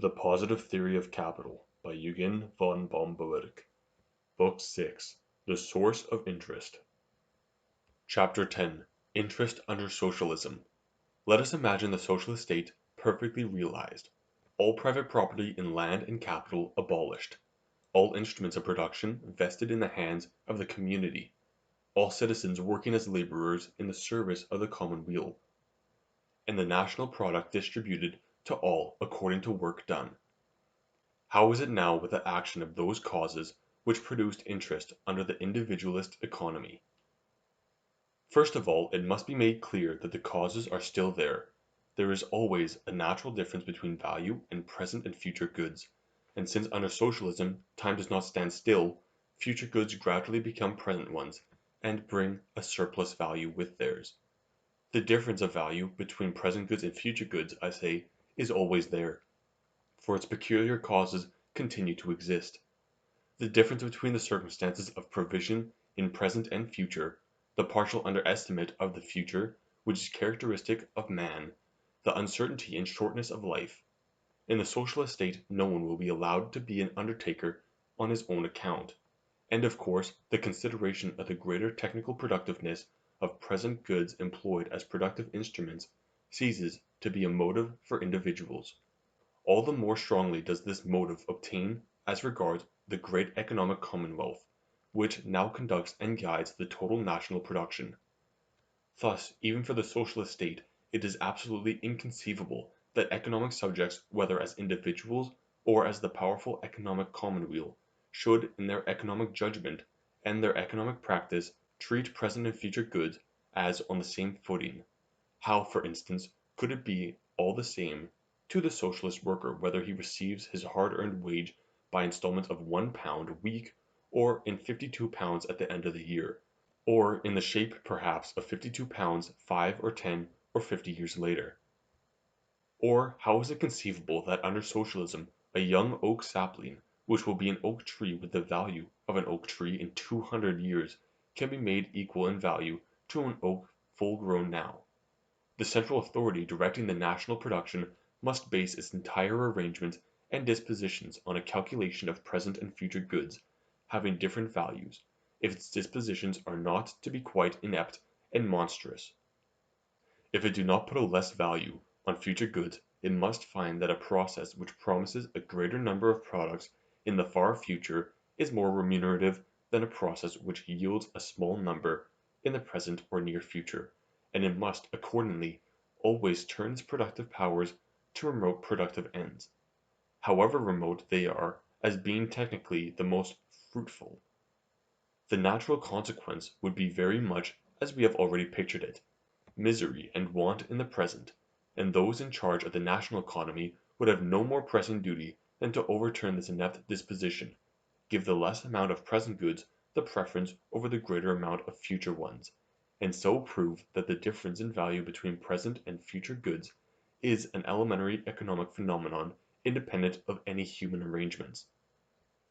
The Positive Theory of Capital by Eugen von Bohm-Bawerk. Book 6. The Source of Interest. Chapter 10. Interest under Socialism. Let us imagine the socialist state perfectly realized. All private property in land and capital abolished. All instruments of production vested in the hands of the community. All citizens working as laborers in the service of the common weal. And the national product distributed to all according to work done. How is it now with the action of those causes which produced interest under the individualist economy? First of all, it must be made clear that the causes are still there. There is always a natural difference between value and present and future goods, and since under socialism time does not stand still, future goods gradually become present ones, and bring a surplus value with theirs. The difference of value between present goods and future goods, I say, is always there, for its peculiar causes continue to exist. The difference between the circumstances of provision in present and future, the partial underestimate of the future, which is characteristic of man, the uncertainty and shortness of life. In the socialist state no one will be allowed to be an undertaker on his own account, and of course the consideration of the greater technical productiveness of present goods employed as productive instruments ceases to be a motive for individuals. All the more strongly does this motive obtain as regards the great economic commonwealth, which now conducts and guides the total national production. Thus, even for the socialist state, it is absolutely inconceivable that economic subjects, whether as individuals or as the powerful economic commonweal, should, in their economic judgment and their economic practice, treat present and future goods as on the same footing. How, for instance, could it be all the same to the socialist worker whether he receives his hard-earned wage by installments of £1 a week or in £52 at the end of the year, or in the shape perhaps of £52 5 or 10 or 50 years later? Or how is it conceivable that under socialism a young oak sapling, which will be an oak tree with the value of an oak tree in 200 years, can be made equal in value to an oak full grown now? The central authority directing the national production must base its entire arrangements and dispositions on a calculation of present and future goods, having different values, if its dispositions are not to be quite inept and monstrous. If it do not put a less value on future goods, it must find that a process which promises a greater number of products in the far future is more remunerative than a process which yields a small number in the present or near future, and it must, accordingly, always turn its productive powers to remote productive ends, however remote they are, as being technically the most fruitful. The natural consequence would be very much as we have already pictured it, misery and want in the present, and those in charge of the national economy would have no more pressing duty than to overturn this inept disposition, give the less amount of present goods the preference over the greater amount of future ones, and so prove that the difference in value between present and future goods is an elementary economic phenomenon independent of any human arrangements.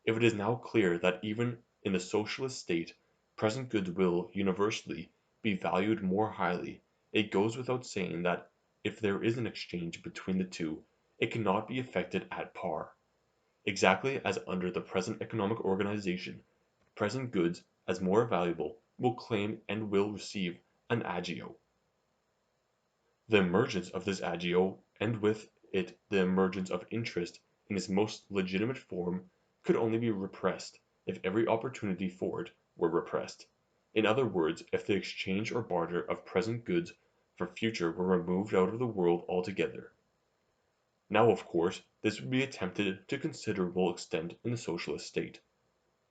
If it is now clear that even in the socialist state present goods will, universally, be valued more highly, it goes without saying that if there is an exchange between the two, it cannot be effected at par. Exactly as under the present economic organization, present goods, as more valuable, will claim and will receive an agio. The emergence of this agio, and with it the emergence of interest in its most legitimate form, could only be repressed if every opportunity for it were repressed. In other words, if the exchange or barter of present goods for future were removed out of the world altogether. Now, of course, this would be attempted to considerable extent in the socialist state,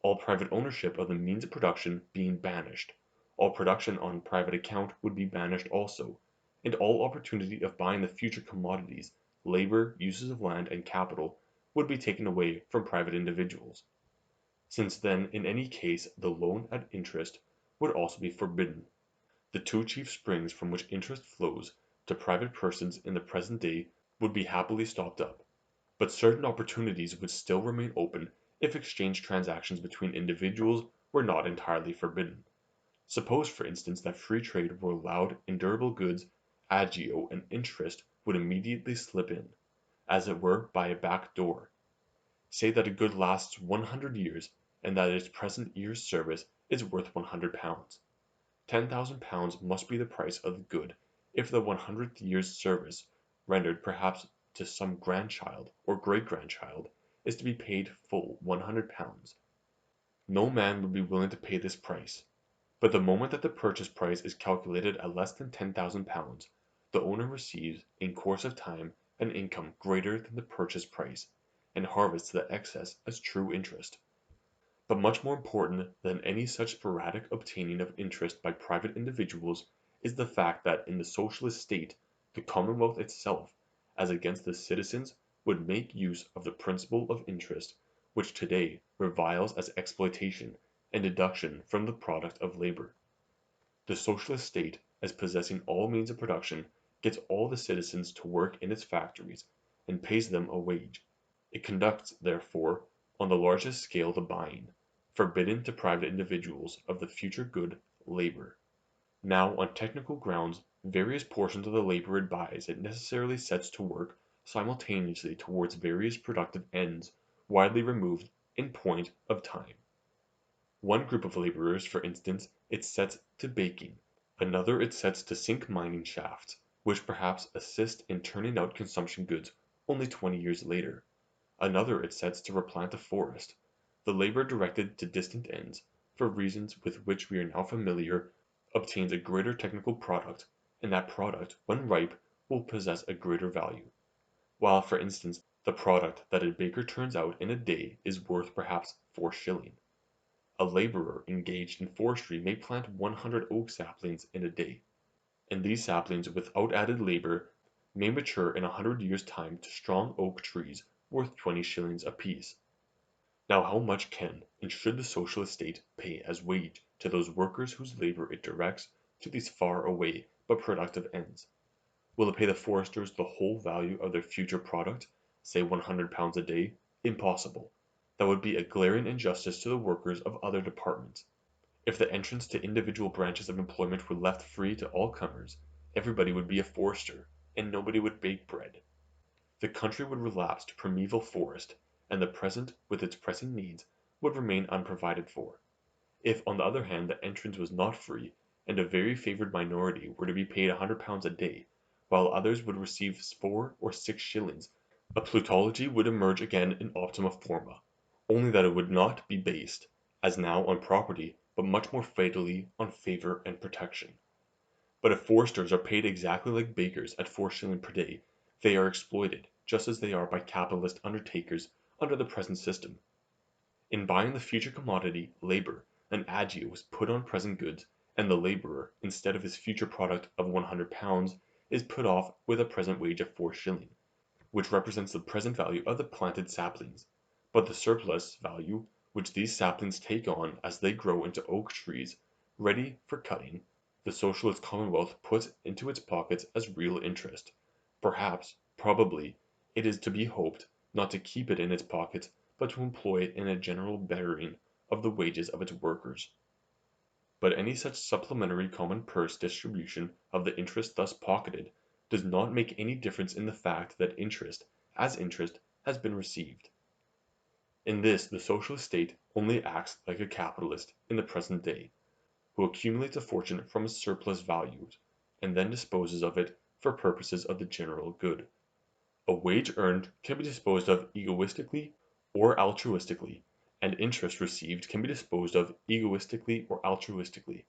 all private ownership of the means of production being banished. All production on private account would be banished also, and all opportunity of buying the future commodities, labor, uses of land, and capital would be taken away from private individuals. Since then in any case the loan at interest would also be forbidden. The two chief springs from which interest flows to private persons in the present day would be happily stopped up, but certain opportunities would still remain open if exchange transactions between individuals were not entirely forbidden. Suppose for instance that free trade were allowed in durable goods, agio and interest would immediately slip in. as it were by a back door. Say that a good lasts 100 years, and that its present year's service is worth £100. £10,000 must be the price of the good if the 100th year's service, rendered perhaps to some grandchild or great-grandchild, is to be paid full £100. No man would be willing to pay this price. But the moment that the purchase price is calculated at less than £10,000, the owner receives, in course of time, an income greater than the purchase price, and harvests the excess as true interest. But much more important than any such sporadic obtaining of interest by private individuals is the fact that in the Socialist state the Commonwealth itself, as against the citizens, would make use of the principle of interest, which today reviles as exploitation and deduction from the product of labor. The Socialist state, as possessing all means of production, gets all the citizens to work in its factories, and pays them a wage. It conducts, therefore, on the largest scale the buying, forbidden to private individuals, of the future good, labor. Now, on technical grounds, various portions of the labor it buys it necessarily sets to work simultaneously towards various productive ends widely removed in point of time. One group of laborers, for instance, it sets to baking; another it sets to sink mining shafts, which perhaps assist in turning out consumption goods only 20 years later; another it sets to replant a forest. The labor directed to distant ends, for reasons with which we are now familiar, obtains a greater technical product, and that product, when ripe, will possess a greater value; while, for instance, the product that a baker turns out in a day is worth perhaps 4s. A laborer engaged in forestry may plant 100 oak saplings in a day, and these saplings without added labor may mature in 100 years' time to strong oak trees worth 20s. apiece. Now how much can and should the Socialist state pay as wage to those workers whose labor it directs to these far away but productive ends? Will it pay the foresters the whole value of their future product, say £100 a day? Impossible. That would be a glaring injustice to the workers of other departments. If the entrance to individual branches of employment were left free to all comers, everybody would be a forester, and nobody would bake bread. The country would relapse to primeval forest, and the present, with its pressing needs, would remain unprovided for. If, on the other hand, the entrance was not free, and a very favored minority were to be paid £100 a day, while others would receive 4 or 6s., a plutology would emerge again in optima forma, only that it would not be based, as now, on property, but much more fatally on favor and protection. But if foresters are paid exactly like bakers at 4s. per day, they are exploited, just as they are by capitalist undertakers under the present system. In buying the future commodity, labor, an agio is put on present goods, and the laborer, instead of his future product of £100, is put off with a present wage of 4s., which represents the present value of the planted saplings; but the surplus value which these saplings take on as they grow into oak trees, ready for cutting, the Socialist Commonwealth puts into its pockets as real interest. Perhaps, probably, it is to be hoped, not to keep it in its pockets, but to employ it in a general bettering of the wages of its workers. But any such supplementary common purse distribution of the interest thus pocketed does not make any difference in the fact that interest, as interest, has been received. In this the Socialist state only acts like a capitalist in the present day, who accumulates a fortune from its surplus values, and then disposes of it for purposes of the general good. A wage earned can be disposed of egoistically or altruistically, and interest received can be disposed of egoistically or altruistically;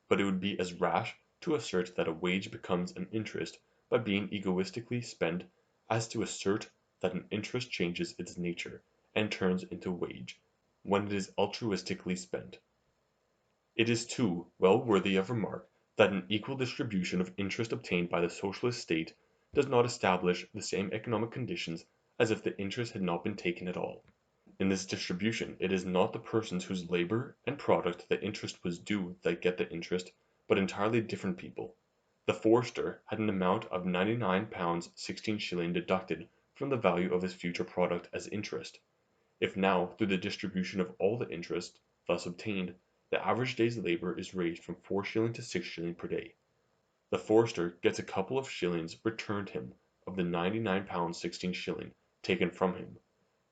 but it would be as rash to assert that a wage becomes an interest by being egoistically spent as to assert that an interest changes its nature and turns into wage when it is altruistically spent. It is, too, well worthy of remark that an equal distribution of interest obtained by the Socialist state does not establish the same economic conditions as if the interest had not been taken at all. In this distribution it is not the persons whose labor and product the interest was due that get the interest, but entirely different people. The forester had an amount of £99 16s. Deducted from the value of his future product as interest. If now, through the distribution of all the interest thus obtained, the average day's labor is raised from 4s. to 6s. per day, the forester gets a couple of shillings returned him of the £99 16 taken from him.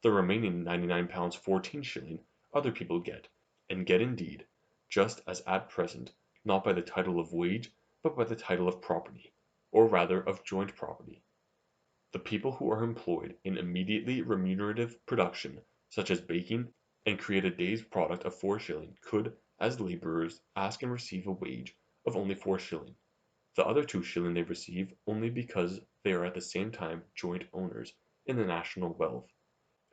The remaining £99 14 other people get, and get indeed, just as at present, not by the title of wage, but by the title of property, or rather of joint property. The people who are employed in immediately remunerative production, such as baking, and create a day's product of 4 could, as labourers, ask and receive a wage of only 4. The other 2 they receive only because they are at the same time joint owners in the national wealth,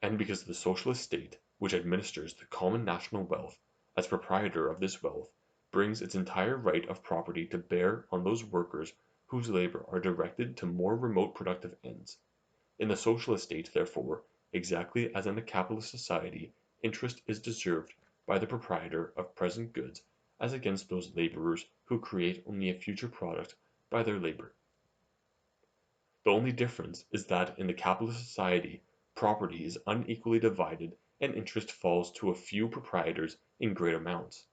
and because the socialist state, which administers the common national wealth, as proprietor of this wealth, brings its entire right of property to bear on those workers whose labour are directed to more remote productive ends. In the socialist state, therefore, exactly as in a capitalist society, interest is deserved by the proprietor of present goods as against those labourers who create only a future product by their labour. The only difference is that in the capitalist society property is unequally divided and interest falls to a few proprietors in great amounts,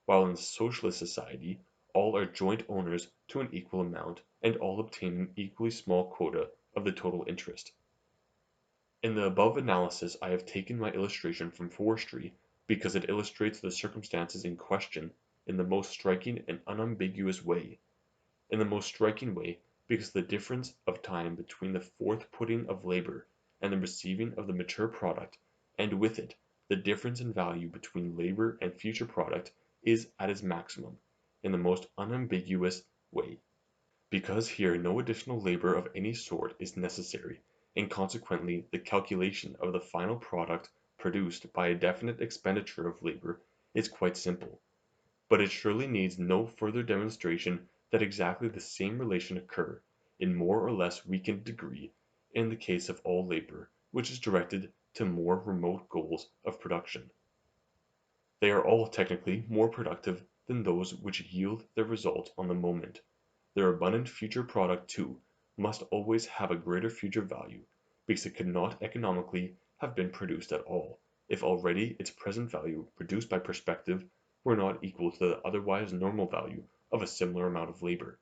while in the socialist society all are joint owners to an equal amount and all obtain an equally small quota of the total interest. In the above analysis I have taken my illustration from forestry because it illustrates the circumstances in question in the most striking and unambiguous way. In the most striking way because the difference of time between the forth-putting of labor and the receiving of the mature product, and with it the difference in value between labor and future product, is at its maximum. In the most unambiguous way because here no additional labor of any sort is necessary, and consequently the calculation of the final product produced by a definite expenditure of labor is quite simple. But it surely needs no further demonstration that exactly the same relation occur, in more or less weakened degree, in the case of all labor which is directed to more remote goals of production. They are all technically more productive than those which yield their result on the moment. Their abundant future product, too, must always have a greater future value, because it could not economically have been produced at all, if already its present value, reduced by perspective, were not equal to the otherwise normal value of a similar amount of labor.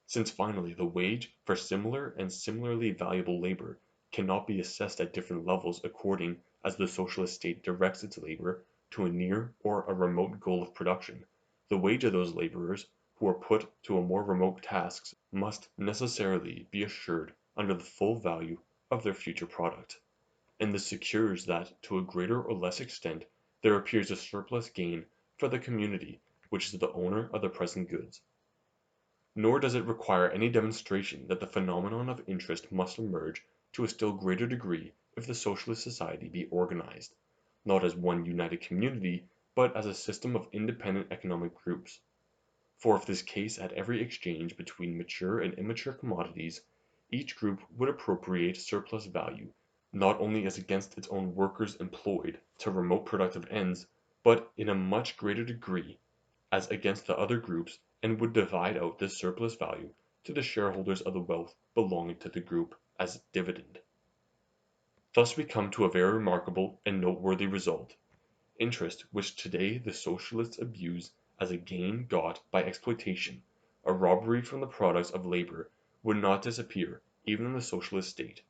Since finally the wage for similar and similarly valuable labor cannot be assessed at different levels according as the socialist state directs its labor to a near or a remote goal of production, the wage of those laborers who are put to a more remote tasks must necessarily be assured under the full value of their future product, and this secures that to a greater or less extent there appears a surplus gain for the community which is the owner of the present goods. Nor does it require any demonstration that the phenomenon of interest must emerge to a still greater degree if the socialist society be organized, not as one united community, but as a system of independent economic groups. For if this case at every exchange between mature and immature commodities, each group would appropriate surplus value, not only as against its own workers employed to remote productive ends, but in a much greater degree as against the other groups, and would divide out this surplus value to the shareholders of the wealth belonging to the group as dividend. Thus we come to a very remarkable and noteworthy result. Interest, which today the socialists abuse as a gain got by exploitation, a robbery from the products of labor, would not disappear even in the socialist state,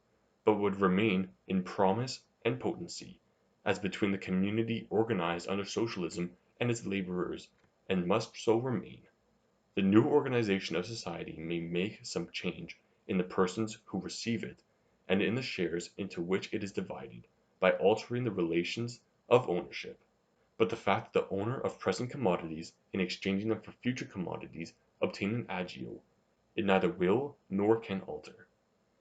but would remain in promise and potency, as between the community organized under socialism and its laborers, and must so remain. The new organization of society may make some change in the persons who receive it, and in the shares into which it is divided, by altering the relations of ownership. But the fact that the owner of present commodities, in exchanging them for future commodities, obtain an agio, it neither will nor can alter.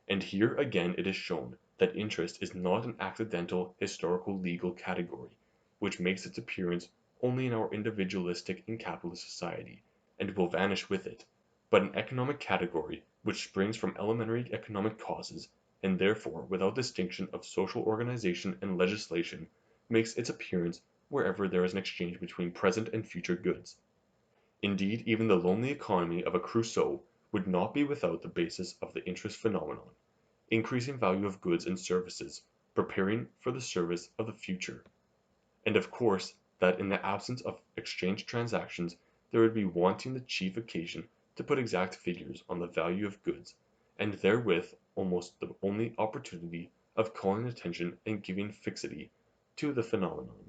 And here again it is shown that interest is not an accidental historical legal category, which makes its appearance only in our individualistic and capitalist society, and will vanish with it, but an economic category which springs from elementary economic causes, and therefore without distinction of social organization and legislation, makes its appearance wherever there is an exchange between present and future goods. Indeed, even the lonely economy of a Crusoe would not be without the basis of the interest phenomenon, increasing value of goods and services, preparing for the service of the future. And of course that in the absence of exchange transactions there would be wanting the chief occasion to put exact figures on the value of goods, and therewith almost the only opportunity of calling attention and giving fixity to the phenomenon.